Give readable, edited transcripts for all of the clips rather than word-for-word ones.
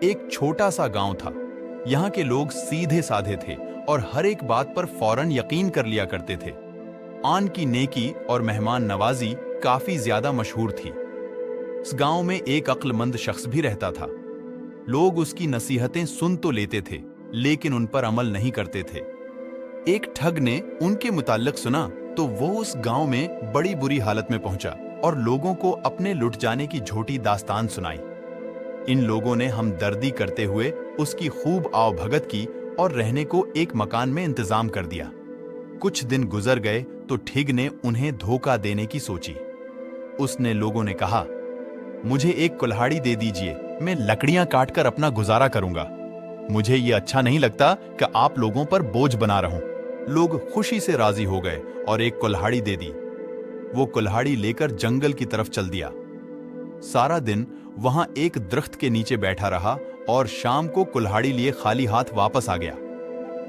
एक छोटा सा गांव था। यहाँ के लोग सीधे साधे थे और हर एक बात पर फौरन यकीन कर लिया करते थे। आन की नेकी और मेहमान नवाजी काफी ज्यादा मशहूर थी। इस गांव में एक अक्लमंद शख्स भी रहता था। लोग उसकी नसीहतें सुन तो लेते थे, लेकिन उन पर अमल नहीं करते थे। एक ठग ने उनके मुताल्लिक सुना तो वो उस गांव में बड़ी बुरी हालत में पहुंचा और लोगों को अपने लुट जाने की झूठी दास्तान सुनाई। इन लोगों ने हमदर्दी करते हुए उसकी खूब आवभगत की और रहने को एक मकान में इंतजाम कर दिया। कुछ दिन गुजर गए तो ठग ने उन्हें धोखा देने की सोची। उसने लोगों ने कहा, मुझे एक कुल्हाड़ी दे दीजिए, मैं लकड़ियां काटकर अपना गुजारा करूंगा। मुझे ये अच्छा नहीं लगता कि आप लोगों पर बोझ बना रहूं। लोग खुशी से राजी हो गए और एक कुल्हाड़ी दे दी। वो कुल्हाड़ी लेकर जंगल की तरफ चल दिया। सारा दिन वहां एक दरख्त के नीचे बैठा रहा और शाम को कुल्हाड़ी लिए खाली हाथ वापस आ गया।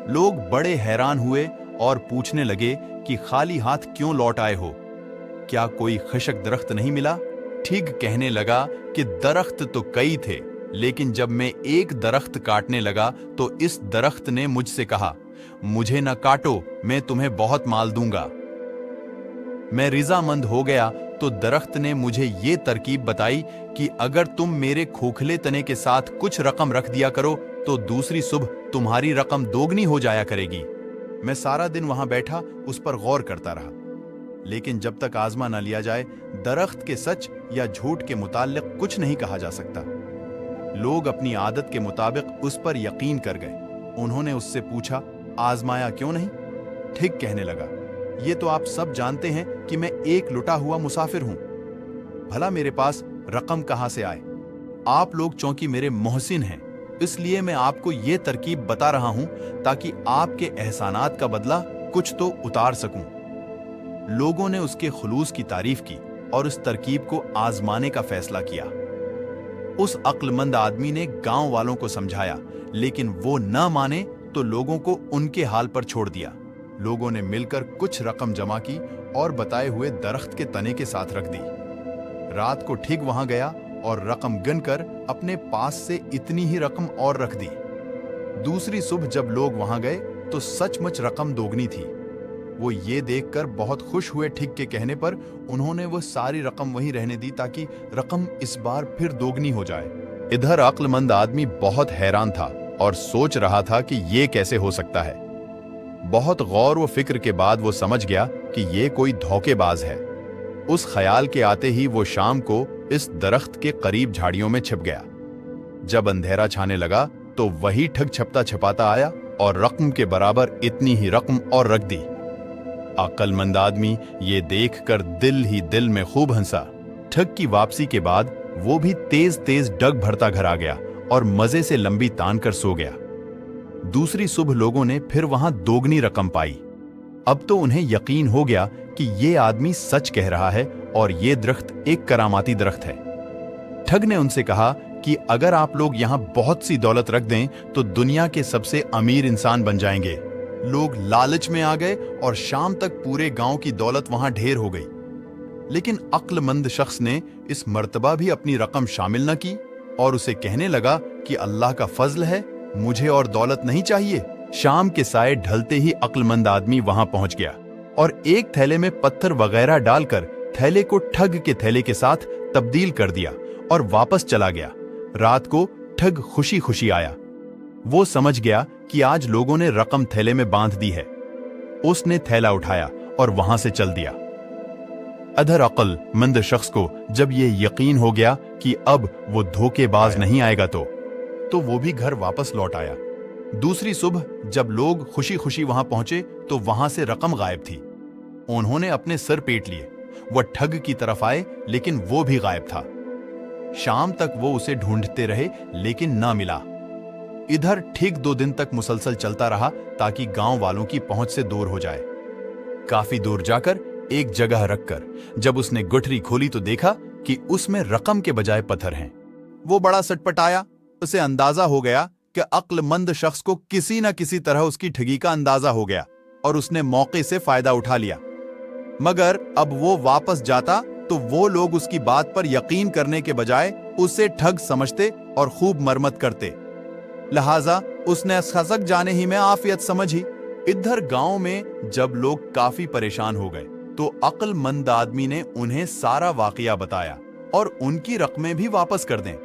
लोग बड़े हैरान हुए और पूछने लगे कि खाली हाथ क्यों लौट आए हो? क्या कोई खशक दरख्त नहीं मिला? ठग कहने लगा कि दरख्त तो कई थे, लेकिन जब मैं एक दरख्त काटने लगा तो इस दरख्त ने मुझसे कहा, मुझे न काटो, मैं तुम्हें बहुत माल दूंगा। मैं रिजामंद हो गया तो दरख्त ने मुझे ये तरकीब बताई कि अगर तुम मेरे खोखले तने के साथ कुछ रकम रख दिया करो तो दूसरी सुबह तुम्हारी रकम दोगुनी हो जाया करेगी। मैं सारा दिन वहां बैठा उस पर गौर करता रहा, लेकिन जब तक आजमा न लिया जाए दरख्त के सच या झूठ के मुताल्लिक कुछ नहीं कहा जा सकता। लोग अपनी आदत के मुताबिक उस पर यकीन कर गए। उन्होंने उससे पूछा, आजमाया क्यों नहीं? ठग कहने लगा, ये तो आप सब जानते हैं कि मैं एक लुटा हुआ मुसाफिर हूं। भला मेरे पास रकम कहां से आए? आप लोग चूंकि मेरे मोहसिन हैं, इसलिए मैं आपको ये तरकीब बता रहा हूं ताकि आपके एहसानात का बदला कुछ तो उतार सकूं। लोगों ने उसके खुलूस की तारीफ की और उस तरकीब को आजमाने का फैसला किया। उस अक्लमंद आदमी ने गांव वालों को समझाया, लेकिन वो न माने तो लोगों को उनके हाल पर छोड़ दिया। लोगों ने मिलकर कुछ रकम जमा की और बताए हुए दरख्त के तने के साथ रख दी। रात को ठग वहां गया और रकम गिनकर अपने पास से इतनी ही रकम और रख दी। दूसरी सुबह जब लोग वहां गए तो सचमुच रकम दोगुनी थी। वो ये देखकर बहुत खुश हुए। ठग के कहने पर उन्होंने वो सारी रकम वहीं रहने दी ताकि रकम इस बार फिर दोगुनी हो जाए। इधर अक्लमंद आदमी बहुत हैरान था और सोच रहा था कि ये कैसे हो सकता है। बहुत गौर व फिक्र के बाद वो समझ गया कि ये कोई धोखेबाज है। उस ख्याल के आते ही वो शाम को इस दरख्त के करीब झाड़ियों में छिप गया। जब अंधेरा छाने लगा तो वही ठग छपता छपाता आया और रकम के बराबर इतनी ही रकम और रख दी। अक्लमंद आदमी ये देखकर दिल ही दिल में खूब हंसा। ठग की वापसी के बाद वो भी तेज तेज डग भरता घर आ गया और मजे से लंबी तान कर सो गया। दूसरी सुबह लोगों ने फिर वहां दोगुनी रकम पाई। अब तो उन्हें यकीन हो गया कि ये आदमी सच कह रहा है और ये दरख्त एक करामाती दरख्त है। ठग ने उनसे कहा कि अगर आप लोग यहां बहुत सी दौलत रख दें तो दुनिया के सबसे अमीर इंसान बन जाएंगे। लोग लालच में आ गए और शाम तक पूरे गांव की दौलत वहां ढेर हो गई। लेकिन अक्लमंद शख्स ने इस मर्तबा भी अपनी रकम शामिल न की और उसे कहने लगा कि अल्लाह का फजल है, मुझे और दौलत नहीं चाहिए। शाम के साए ढलते ही अक्लमंद आदमी वहां पहुंच गया और एक थैले में पत्थर वगैरह डालकर थैले को ठग के थैले के साथ तब्दील कर दिया और वापस चला गया। रात को ठग खुशी खुशी आया। वो समझ गया कि आज लोगों ने रकम थैले में बांध दी है। उसने थैला उठाया और वहां से चल दिया। अधर अक्लमंद शख्स को जब ये यकीन हो गया कि अब वो धोखेबाज नहीं आएगा तो वो भी घर वापस लौट आया। दूसरी सुबह जब लोग खुशी खुशी वहां पहुंचे तो वहां से रकम गायब थी। उन्होंने अपने सर पेट लिए। वह ठग की तरफ आए लेकिन वो भी गायब था। शाम तक वो उसे ढूंढते रहे लेकिन ना मिला। इधर ठीक 2 दिन तक मुसलसल चलता रहा ताकि गांव वालों की पहुंच से दूर हो जाए। काफी दूर जाकर एक जगह रखकर जब उसने गुठरी खोली तो देखा कि उसमें रकम के बजाय पत्थर हैं। वो बड़ा सटपटाया। उसे अंदाजा हो गया कि अक्लमंद शख्स को किसी न किसी तरह उसकी ठगी का अंदाजा हो गया और उसने मौके से फायदा उठा लिया। मगर अब वो वापस जाता तो تو وہ لوگ اس کی بات پر یقین کرنے کے بجائے اسے ٹھگ سمجھتے اور خوب مرمت کرتے۔ لہٰذا اس نے خزک جانے ہی میں عافیت سمجھی۔ ادھر گاؤں میں جب لوگ کافی پریشان ہو گئے تو عقل مند آدمی نے انہیں سارا واقعہ بتایا اور ان کی رقمیں بھی واپس کر دیں۔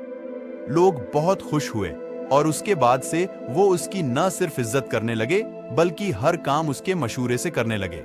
لوگ بہت خوش ہوئے اور اس کے بعد سے وہ اس کی نہ صرف عزت کرنے لگے بلکہ ہر کام اس کے مشورے سے کرنے لگے۔